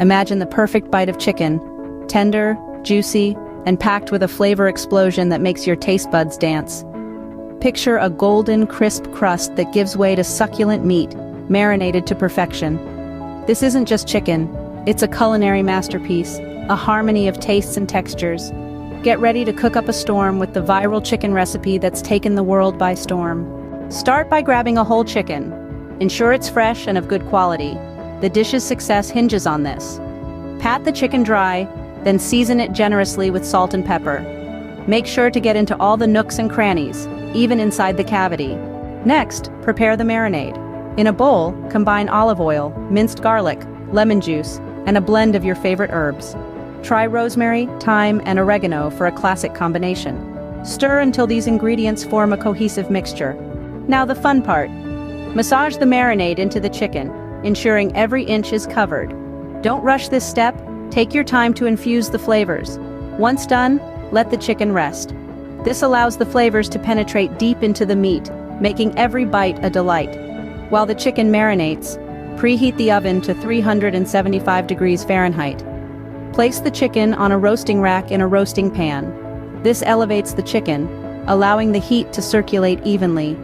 Imagine the perfect bite of chicken, tender, juicy, and packed with a flavor explosion that makes your taste buds dance. Picture a golden, crisp crust that gives way to succulent meat, marinated to perfection. This isn't just chicken, it's a culinary masterpiece, a harmony of tastes and textures. Get ready to cook up a storm with the viral chicken recipe that's taken the world by storm. Start by grabbing a whole chicken. Ensure it's fresh and of good quality. The dish's success hinges on this. Pat the chicken dry, then season it generously with salt and pepper. Make sure to get into all the nooks and crannies, even inside the cavity. Next, prepare the marinade. In a bowl, combine olive oil, minced garlic, lemon juice, and a blend of your favorite herbs. Try rosemary, thyme, and oregano for a classic combination. Stir until these ingredients form a cohesive mixture. Now the fun part. Massage the marinade into the chicken, ensuring every inch is covered. Don't rush this step, take your time to infuse the flavors. Once done, let the chicken rest. This allows the flavors to penetrate deep into the meat, making every bite a delight. While the chicken marinates, preheat the oven to 375 degrees Fahrenheit. Place the chicken on a roasting rack in a roasting pan. This elevates the chicken, allowing the heat to circulate evenly,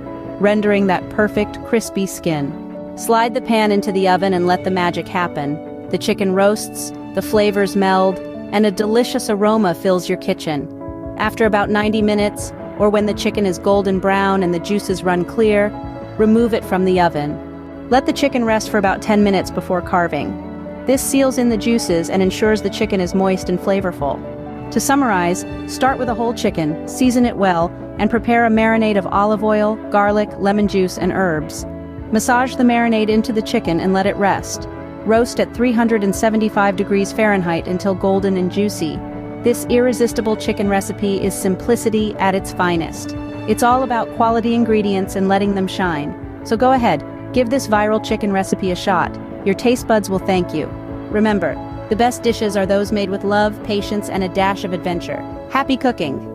rendering that perfect, crispy skin. Slide the pan into the oven and let the magic happen. The chicken roasts, the flavors meld, and a delicious aroma fills your kitchen. After about 90 minutes, or when the chicken is golden brown and the juices run clear, remove it from the oven. Let the chicken rest for about 10 minutes before carving. This seals in the juices and ensures the chicken is moist and flavorful. To summarize, start with a whole chicken, season it well, and prepare a marinade of olive oil, garlic, lemon juice, and herbs. Massage the marinade into the chicken and let it rest. Roast at 375 degrees Fahrenheit until golden and juicy. This irresistible chicken recipe is simplicity at its finest. It's all about quality ingredients and letting them shine. So go ahead, give this viral chicken recipe a shot. Your taste buds will thank you. Remember, the best dishes are those made with love, patience, and a dash of adventure. Happy cooking!